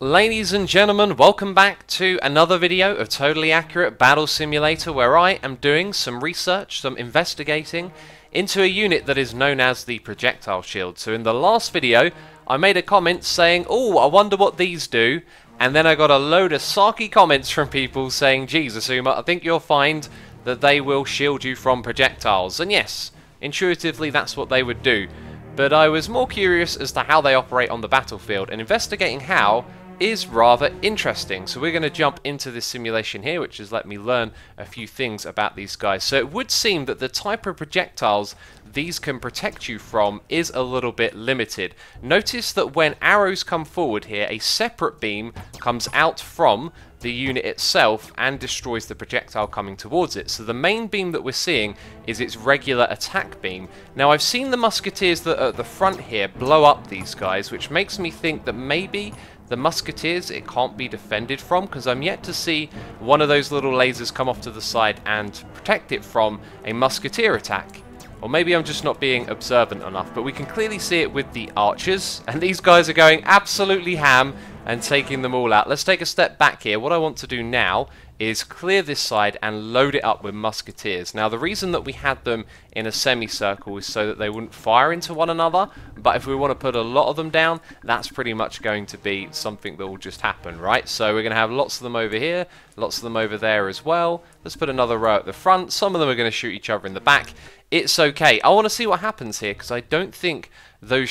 Ladies and gentlemen, welcome back to another video of Totally Accurate Battle Simulator, where I am doing some research, some investigating into a unit that is known as the projectile shield. So in the last video I made a comment saying, oh, I wonder what these do, and then I got a load of sarky comments from people saying, geez, Xisuma, I think you'll find that they will shield you from projectiles. And yes, intuitively that's what they would do, but I was more curious as to how they operate on the battlefield, and investigating how is rather interesting. So we're going to jump into this simulation here, which has let me learn a few things about these guys. So it would seem that the type of projectiles these can protect you from is a little bit limited. Notice that when arrows come forward here, a separate beam comes out from the unit itself and destroys the projectile coming towards it. So the main beam that we're seeing is its regular attack beam. Now I've seen the musketeers that are at the front here blow up these guys, which makes me think that maybe the musketeers it can't be defended from, because I'm yet to see one of those little lasers come off to the side and protect it from a musketeer attack. Or maybe I'm just not being observant enough, but we can clearly see it with the archers, and these guys are going absolutely ham and taking them all out. Let's take a step back here. What I want to do now is clear this side and load it up with musketeers. Now the reason that we had them in a semicircle is so that they wouldn't fire into one another, but if we want to put a lot of them down, that's pretty much going to be something that will just happen, right? So we're going to have lots of them over here, lots of them over there as well. Let's put another row at the front. Some of them are going to shoot each other in the back. It's okay. I want to see what happens here, because I don't think those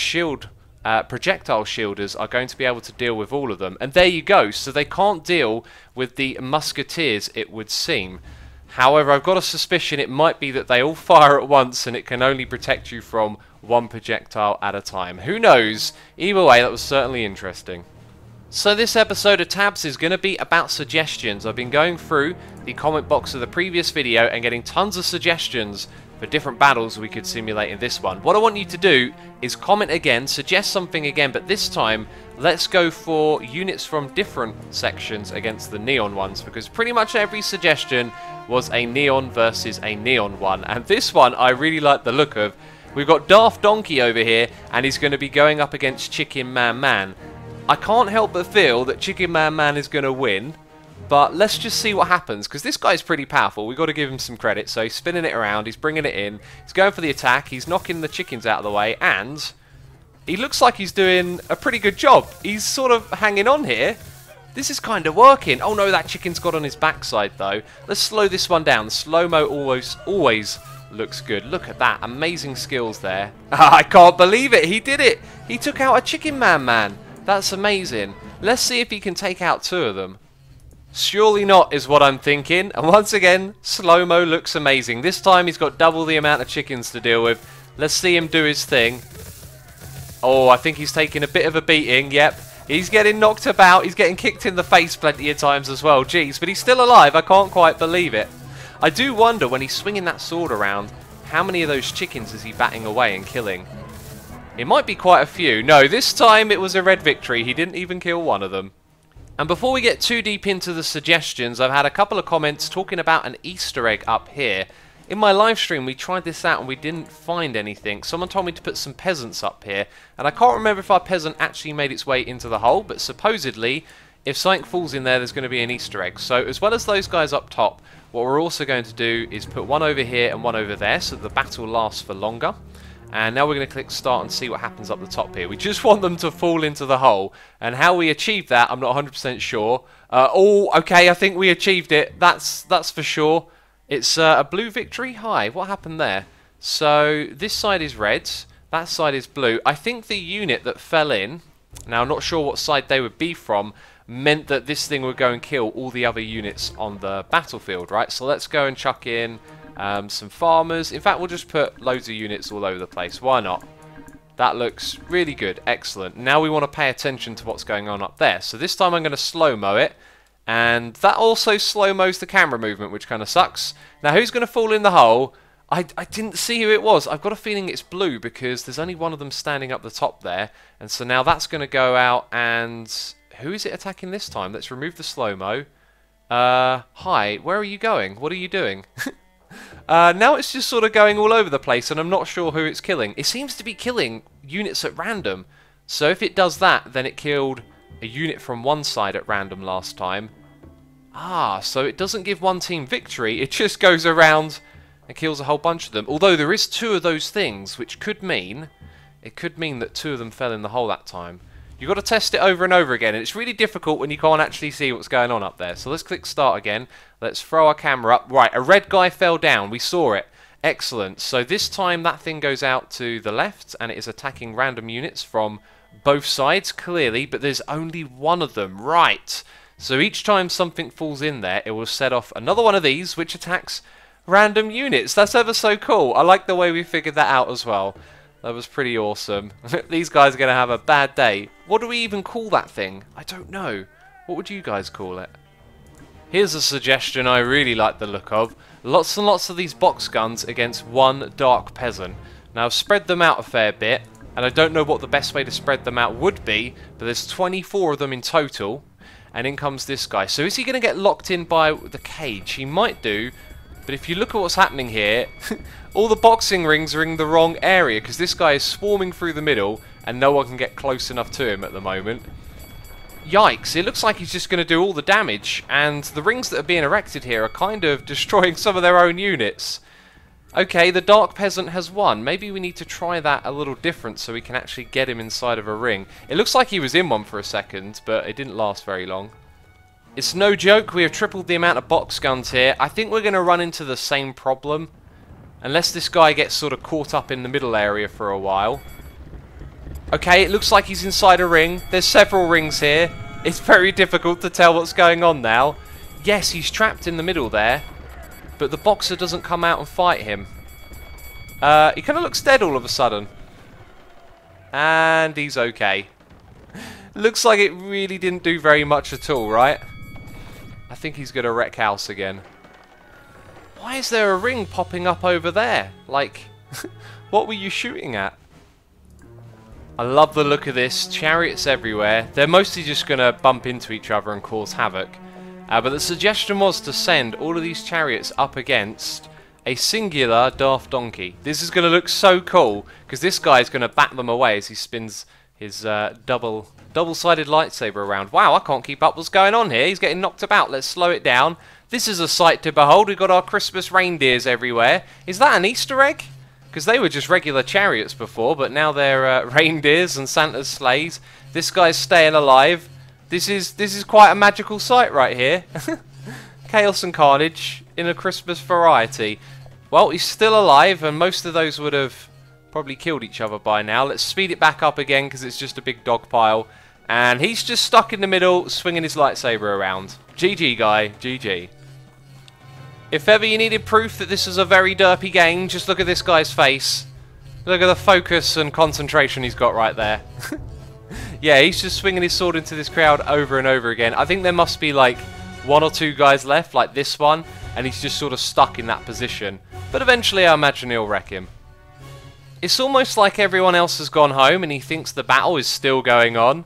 projectile shielders are going to be able to deal with all of them. And there you go. So they can't deal with the musketeers, it would seem. However, I've got a suspicion it might be that they all fire at once and it can only protect you from one projectile at a time. Who knows? Either way, that was certainly interesting. So this episode of Tabs is going to be about suggestions. I've been going through the comment box of the previous video and getting tons of suggestions for different battles we could simulate in this one. What I want you to do is comment again, suggest something again, but this time let's go for units from different sections against the neon ones, because pretty much every suggestion was a neon versus a neon one, and this one I really like the look of. We've got Daft Donkey over here, and he's going to be going up against Chicken Man Man. I can't help but feel that Chicken Man Man is going to win, but let's just see what happens, because this guy's pretty powerful. We've got to give him some credit. So he's spinning it around, he's bringing it in, he's going for the attack, he's knocking the chickens out of the way, and he looks like he's doing a pretty good job. He's sort of hanging on here. This is kind of working. Oh no, that chicken's got on his backside though. Let's slow this one down. The slow-mo always looks good. Look at that, amazing skills there. I can't believe it, he did it. He took out a Chicken Man. That's amazing. Let's see if he can take out two of them. Surely not is what I'm thinking, and once again slow-mo looks amazing. This time he's got double the amount of chickens to deal with. Let's see him do his thing. Oh, I think he's taking a bit of a beating. Yep, he's getting knocked about, he's getting kicked in the face plenty of times as well. Jeez, but he's still alive. I can't quite believe it. I do wonder, when he's swinging that sword around, how many of those chickens is he batting away and killing? It might be quite a few. No, this time it was a red victory. He didn't even kill one of them. And before we get too deep into the suggestions, I've had a couple of comments talking about an Easter egg up here. In my live stream we tried this out and we didn't find anything. Someone told me to put some peasants up here, and I can't remember if our peasant actually made its way into the hole, but supposedly if something falls in there, there's going to be an Easter egg. So as well as those guys up top, what we're also going to do is put one over here and one over there so the battle lasts for longer. And now we're going to click start and see what happens up the top here. We just want them to fall into the hole. And how we achieve that, I'm not 100% sure. Oh, okay, I think we achieved it. That's for sure. It's a blue victory. Hi, what happened there? So this side is red. That side is blue. I think the unit that fell in, now I'm not sure what side they would be from, meant that this thing would go and kill all the other units on the battlefield, right? So let's go and chuck in some farmers. In fact, we'll just put loads of units all over the place. Why not? That looks really good. Excellent. Now we want to pay attention to what's going on up there. So this time I'm going to slow-mo it. And that also slow-mos the camera movement, which kind of sucks. Now who's going to fall in the hole? I didn't see who it was. I've got a feeling it's blue because there's only one of them standing up the top there. And so now that's going to go out, and who is it attacking this time? Let's remove the slow-mo. Hi, where are you going? What are you doing? Now it's just sort of going all over the place, and I'm not sure who it's killing. It seems to be killing units at random. So if it does that, then it killed a unit from one side at random last time. Ah, so it doesn't give one team victory, it just goes around and kills a whole bunch of them. Although there is 2 of those things, which could mean... It could mean that 2 of them fell in the hole that time. You've got to test it over and over again, and it's really difficult when you can't actually see what's going on up there. So let's click start again. Let's throw our camera up. Right, a red guy fell down. We saw it. Excellent. So this time that thing goes out to the left, and it is attacking random units from both sides, clearly, but there's only one of them. Right. So each time something falls in there, it will set off another one of these, which attacks random units. That's ever so cool. I like the way we figured that out as well. That was pretty awesome. These guys are going to have a bad day. What do we even call that thing? I don't know. What would you guys call it? Here's a suggestion I really like the look of. Lots and lots of these box guns against one dark peasant. Now I've spread them out a fair bit, and I don't know what the best way to spread them out would be, but there's 24 of them in total, and in comes this guy. So is he going to get locked in by the cage? He might do, but if you look at what's happening here, all the boxing rings are in the wrong area, because this guy is swarming through the middle, and no one can get close enough to him at the moment. Yikes, it looks like he's just going to do all the damage, and the rings that are being erected here are kind of destroying some of their own units. Okay, the Dark Peasant has won. Maybe we need to try that a little different so we can actually get him inside of a ring. It looks like he was in one for a second, but it didn't last very long. It's no joke, we have tripled the amount of box guns here. I think we're going to run into the same problem, unless this guy gets sort of caught up in the middle area for a while. Okay, it looks like he's inside a ring. There's several rings here. It's very difficult to tell what's going on now. Yes, he's trapped in the middle there, but the boxer doesn't come out and fight him. He kind of looks dead all of a sudden. And he's okay. Looks like it really didn't do very much at all, right? I think he's going to wreck house again. Why is there a ring popping up over there? Like, what were you shooting at? I love the look of this. Chariots everywhere. They're mostly just going to bump into each other and cause havoc. But the suggestion was to send all of these chariots up against a singular Daft Donkey. This is going to look so cool, because this guy is going to bat them away as he spins his double-sided lightsaber around. Wow, I can't keep up what's going on here. He's getting knocked about. Let's slow it down. This is a sight to behold. We've got our Christmas reindeers everywhere. Is that an Easter egg? Because they were just regular chariots before, but now they're reindeers and Santa's sleighs. This guy's staying alive. This is quite a magical sight right here. Chaos and carnage in a Christmas variety. Well, he's still alive, and most of those would have probably killed each other by now. Let's speed it back up again, because it's just a big dog pile. And he's just stuck in the middle, swinging his lightsaber around. GG, guy. GG. If ever you needed proof that this is a very derpy game, just look at this guy's face. Look at the focus and concentration he's got right there. Yeah, he's just swinging his sword into this crowd over and over again. I think there must be like 1 or 2 guys left, like this one, and he's just sort of stuck in that position. But eventually I imagine he'll wreck him. It's almost like everyone else has gone home and he thinks the battle is still going on.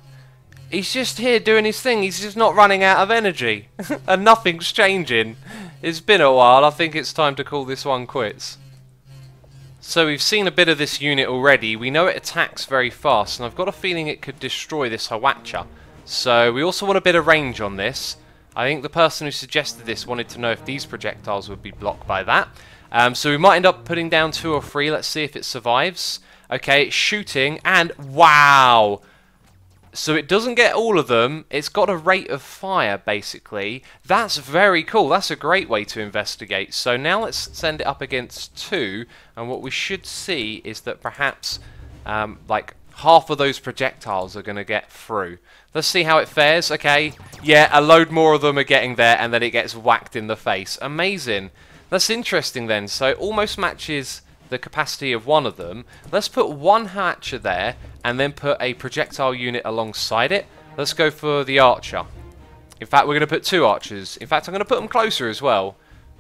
He's just here doing his thing, he's just not running out of energy. And nothing's changing. It's been a while, I think it's time to call this one quits. So we've seen a bit of this unit already. We know it attacks very fast, and I've got a feeling it could destroy this Hawatcha. So we also want a bit of range on this. I think the person who suggested this wanted to know if these projectiles would be blocked by that. So we might end up putting down 2 or 3. Let's see if it survives. Okay, it's shooting, and wow! So it doesn't get all of them. It's got a rate of fire, basically. That's very cool. That's a great way to investigate. So now let's send it up against 2. And what we should see is that perhaps like half of those projectiles are going to get through. Let's see how it fares. Okay. Yeah, a load more of them are getting there, and then it gets whacked in the face. Amazing. That's interesting then. So it almost matches the capacity of one of them. Let's put one Hawatcha there, and then put a projectile unit alongside it. Let's go for the archer. In fact, we're going to put 2 archers. In fact, I'm going to put them closer as well,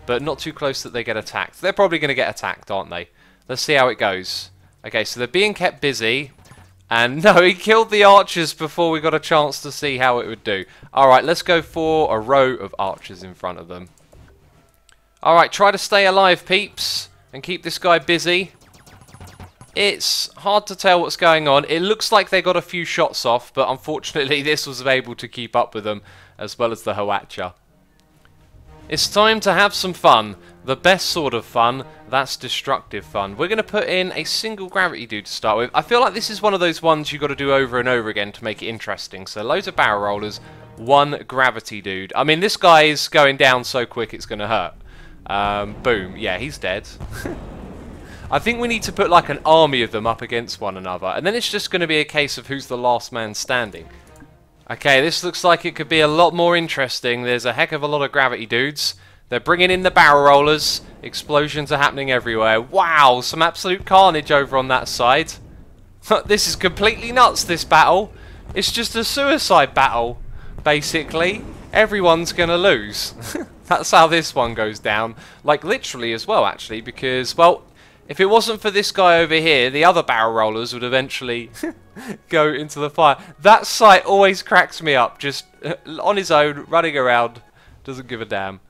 but not too close that they get attacked. They're probably going to get attacked, aren't they? Let's see how it goes. Okay, so they're being kept busy. And no, he killed the archers before we got a chance to see how it would do. Alright, let's go for a row of archers in front of them. Alright, try to stay alive, peeps, and keep this guy busy. It's hard to tell what's going on. It looks like they got a few shots off, but unfortunately this was able to keep up with them, as well as the Hwatcha. It's time to have some fun. The best sort of fun, that's destructive fun. We're going to put in a single gravity dude to start with. I feel like this is one of those ones you've got to do over and over again to make it interesting. So loads of barrel rollers, one gravity dude. I mean, this guy is going down so quick it's going to hurt. Boom. Yeah, he's dead. I think we need to put like an army of them up against one another. And then it's just going to be a case of who's the last man standing. Okay, this looks like it could be a lot more interesting. There's a heck of a lot of gravity dudes. They're bringing in the barrel rollers. Explosions are happening everywhere. Wow, some absolute carnage over on that side. This is completely nuts, this battle. It's just a suicide battle, basically. Everyone's going to lose. That's how this one goes down. Like, literally as well, actually, because, well, if it wasn't for this guy over here, the other barrel rollers would eventually go into the fire. That sight always cracks me up. Just on his own, running around. Doesn't give a damn.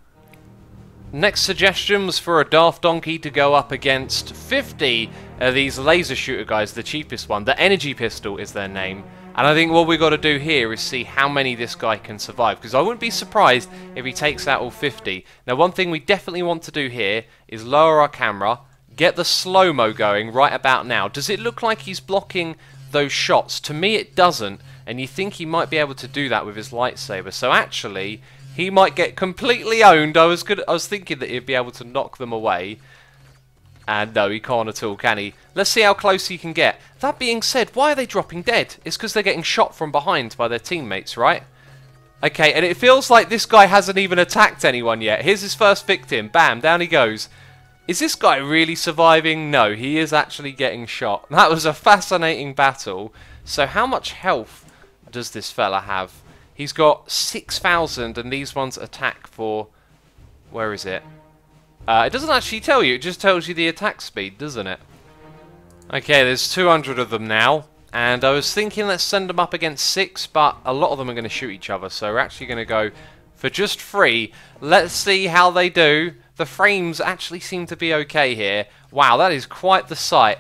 Next suggestion was for a Daft Donkey to go up against 50 of these laser shooter guys, the cheapest one. The Energy Pistol is their name. And I think what we've got to do here is see how many this guy can survive. Because I wouldn't be surprised if he takes out all 50. Now, one thing we definitely want to do here is lower our camera. Get the slow-mo going right about now. Does it look like he's blocking those shots? To me, it doesn't. And you think he might be able to do that with his lightsaber. So actually, he might get completely owned. I was thinking that he'd be able to knock them away. And no, he can't at all, can he? Let's see how close he can get. That being said, why are they dropping dead? It's because they're getting shot from behind by their teammates, right? Okay, and it feels like this guy hasn't even attacked anyone yet. Here's his first victim. Bam, down he goes. Is this guy really surviving? No, he is actually getting shot. That was a fascinating battle. So how much health does this fella have? He's got 6,000 and these ones attack for... Where is it? It doesn't actually tell you. It just tells you the attack speed, doesn't it? Okay, there's 200 of them now. And I was thinking let's send them up against 6, but a lot of them are going to shoot each other. So we're actually going to go for just 3. Let's see how they do. The frames actually seem to be okay here. Wow, that is quite the sight.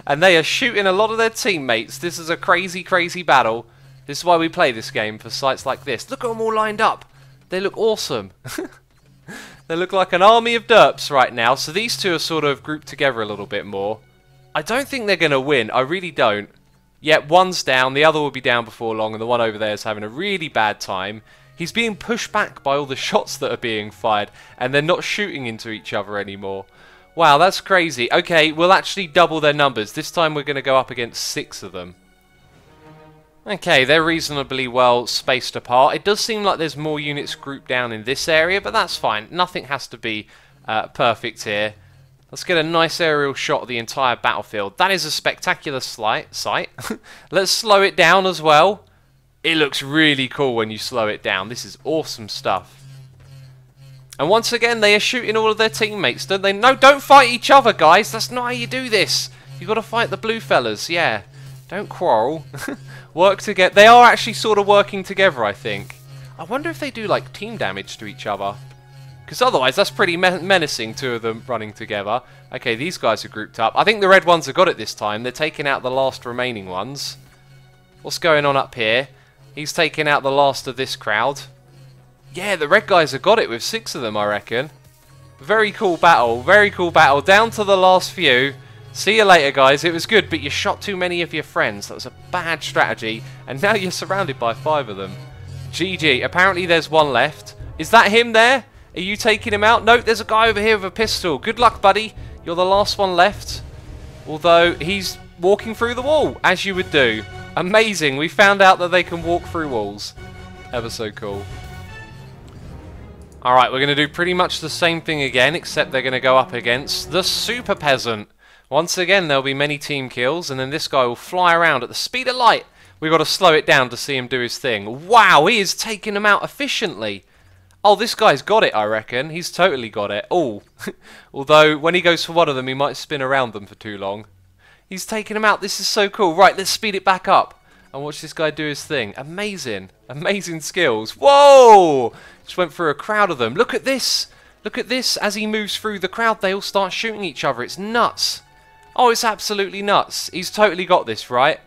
And they are shooting a lot of their teammates. This is a crazy, crazy battle. This is why we play this game, for sights like this. Look at them all lined up. They look awesome. They look like an army of derps right now. So these two are sort of grouped together a little bit more. I don't think they're going to win. I really don't. Yet one's down, the other will be down before long, and the one over there is having a really bad time. He's being pushed back by all the shots that are being fired, and they're not shooting into each other anymore. Wow, that's crazy. Okay, we'll actually double their numbers. This time we're going to go up against 6 of them. Okay, they're reasonably well spaced apart. It does seem like there's more units grouped down in this area, but that's fine. Nothing has to be perfect here. Let's get a nice aerial shot of the entire battlefield. That is a spectacular sight. Let's slow it down as well. It looks really cool when you slow it down. This is awesome stuff. And once again, they are shooting all of their teammates, don't they? No, don't fight each other, guys. That's not how you do this. You've got to fight the blue fellas, yeah. Don't quarrel. Work together. They are actually sort of working together, I think. I wonder if they do, like, team damage to each other. Because otherwise, that's pretty menacing, 2 of them running together. Okay, these guys are grouped up. I think the red ones have got it this time. They're taking out the last remaining ones. What's going on up here? He's taking out the last of this crowd. Yeah, the red guys have got it with 6 of them, I reckon. Very cool battle. Very cool battle. Down to the last few. See you later, guys. It was good, but you shot too many of your friends. That was a bad strategy. And now you're surrounded by 5 of them. GG. Apparently there's one left. Is that him there? Are you taking him out? No, there's a guy over here with a pistol. Good luck, buddy. You're the last one left. Although, he's walking through the wall, as you would do. Amazing. We found out that they can walk through walls. Ever so cool. Alright, we're going to do pretty much the same thing again, except they're going to go up against the Super Peasant. Once again, there'll be many team kills, and then this guy will fly around at the speed of light. We've got to slow it down to see him do his thing. Wow, he is taking them out efficiently. Oh, this guy's got it, I reckon. He's totally got it. Oh, although when he goes for one of them, he might spin around them for too long. He's taking them out. This is so cool. Right, let's speed it back up and watch this guy do his thing. Amazing. Amazing skills. Whoa! Just went through a crowd of them. Look at this. Look at this. As he moves through the crowd, they all start shooting each other. It's nuts. Oh, it's absolutely nuts. He's totally got this, right?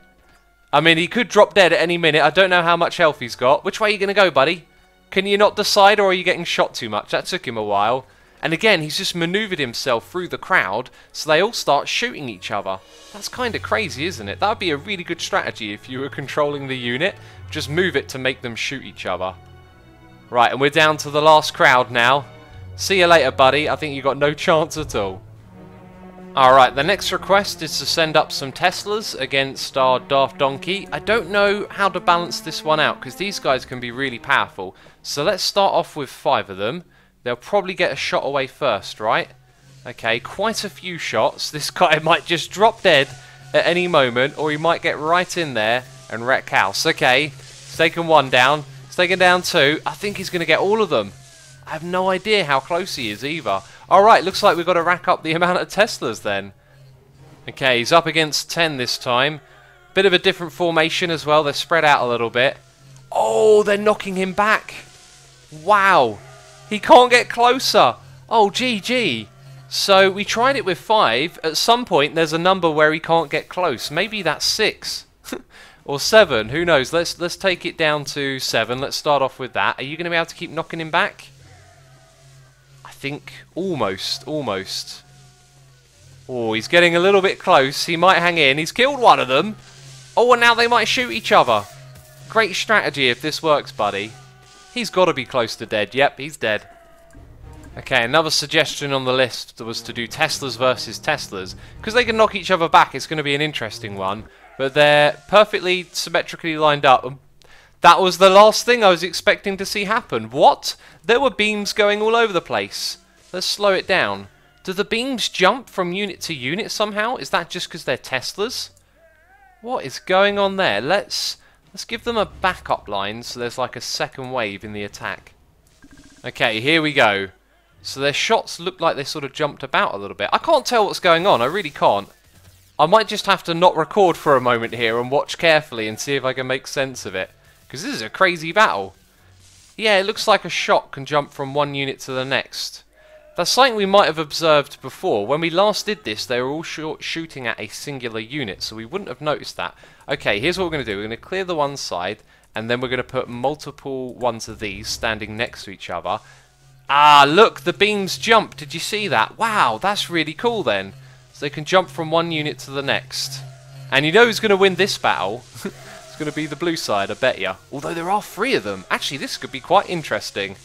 I mean, he could drop dead at any minute. I don't know how much health he's got. Which way are you going to go, buddy? Can you not decide, or are you getting shot too much? That took him a while. And again, he's just manoeuvred himself through the crowd, so they all start shooting each other. That's kind of crazy, isn't it? That would be a really good strategy if you were controlling the unit. Just move it to make them shoot each other. Right, and we're down to the last crowd now. See you later, buddy. I think you got no chance at all. Alright, the next request is to send up some Teslas against our Daft Donkey. I don't know how to balance this one out, because these guys can be really powerful. So let's start off with 5 of them. They'll probably get a shot away first, right? Okay, quite a few shots. This guy might just drop dead at any moment, or he might get right in there and wreck house. Okay, he's taken 1 down. He's taken down 2. I think he's going to get all of them. I have no idea how close he is either. Alright, looks like we've got to rack up the amount of Teslas then. Okay, he's up against 10 this time. Bit of a different formation as well. They're spread out a little bit. Oh, they're knocking him back. Wow. He can't get closer. Oh, GG. So we tried it with 5. At some point, there's a number where he can't get close. Maybe that's 6. Or 7. Who knows? Let's take it down to 7. Let's start off with that. Are you going to be able to keep knocking him back? I think almost. Oh, he's getting a little bit close. He might hang in. He's killed one of them. Oh, and now they might shoot each other. Great strategy if this works, buddy. He's got to be close to dead. Yep, he's dead. Okay, another suggestion on the list was to do Teslas versus Teslas. Because they can knock each other back, it's going to be an interesting one. But they're perfectly symmetrically lined up. That was the last thing I was expecting to see happen. What? There were beams going all over the place. Let's slow it down. Do the beams jump from unit to unit somehow? Is that just because they're Teslas? What is going on there? Let's give them a backup line so there's like a second wave in the attack. Okay, here we go. So their shots look like they sort of jumped about a little bit. I can't tell what's going on. I really can't. I might just have to not record for a moment here and watch carefully and see if I can make sense of it. Because this is a crazy battle. Yeah, it looks like a shot can jump from one unit to the next. That's something we might have observed before. When we last did this, they were all shooting at a singular unit, so we wouldn't have noticed that. Okay, here's what we're going to do. We're going to clear the one side, and then we're going to put multiple ones of these standing next to each other. Ah, look, the beams jump. Did you see that? Wow, that's really cool then. So they can jump from one unit to the next. And you know who's going to win this battle? It's going to be the blue side, I bet ya. Although there are 3 of them. Actually, this could be quite interesting.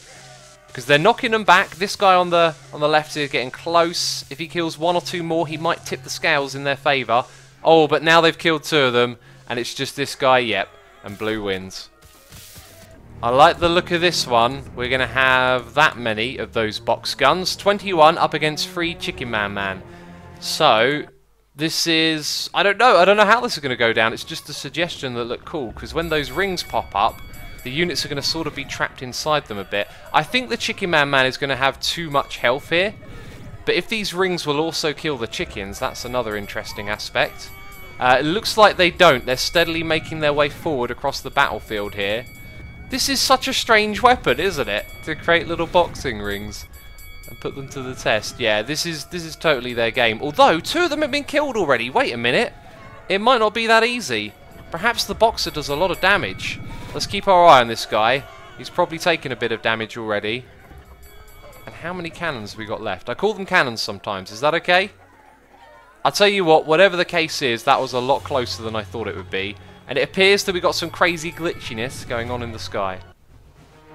Because they're knocking them back. This guy on the left is getting close. If he kills 1 or 2 more, he might tip the scales in their favour. Oh, but now they've killed 2 of them. And it's just this guy, yep. And blue wins. I like the look of this one. We're going to have that many of those box guns. 21 up against 3 Chicken Man. So, this is... I don't know how this is going to go down. It's just a suggestion that looked cool. Because when those rings pop up, the units are going to sort of be trapped inside them a bit. I think the Chicken Man is going to have too much health here. But if these rings will also kill the chickens, that's another interesting aspect. It looks like they don't. They're steadily making their way forward across the battlefield here. This is such a strange weapon, isn't it? To create little boxing rings and put them to the test. Yeah, this is totally their game. Although 2 of them have been killed already. Wait a minute. It might not be that easy. Perhaps the boxer does a lot of damage. Let's keep our eye on this guy. He's probably taken a bit of damage already. And how many cannons have we got left? I call them cannons sometimes. Is that okay? I'll tell you what, whatever the case is, that was a lot closer than I thought it would be. And it appears that we got some crazy glitchiness going on in the sky.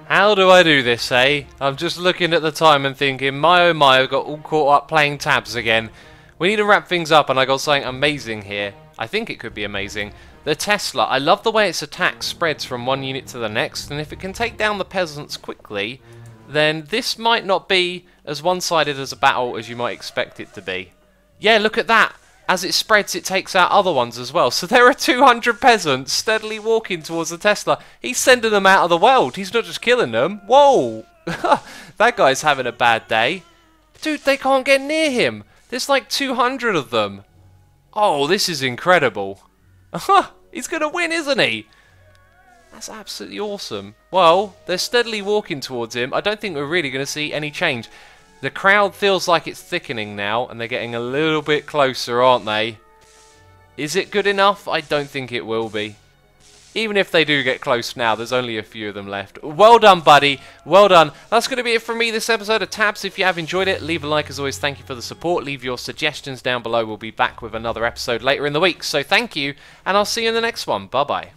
How do I do this, eh? I'm just looking at the time and thinking, my oh my, I've got all caught up playing tabs again. We need to wrap things up, and I got something amazing here. I think it could be amazing. The Tesla, I love the way its attack spreads from one unit to the next, and if it can take down the peasants quickly, then this might not be as one-sided as a battle as you might expect it to be. Yeah, look at that! As it spreads, it takes out other ones as well. So there are 200 peasants steadily walking towards the Tesla. He's sending them out of the world. He's not just killing them. Whoa! That guy's having a bad day. Dude, they can't get near him. There's like 200 of them. Oh, this is incredible. He's going to win, isn't he? That's absolutely awesome. Well, they're steadily walking towards him. I don't think we're really going to see any change. The crowd feels like it's thickening now, and they're getting a little bit closer, aren't they? Is it good enough? I don't think it will be. Even if they do get close now, there's only a few of them left. Well done, buddy. Well done. That's going to be it from me this episode of Tabs. If you have enjoyed it, leave a like as always. Thank you for the support. Leave your suggestions down below. We'll be back with another episode later in the week. So thank you, and I'll see you in the next one. Bye-bye.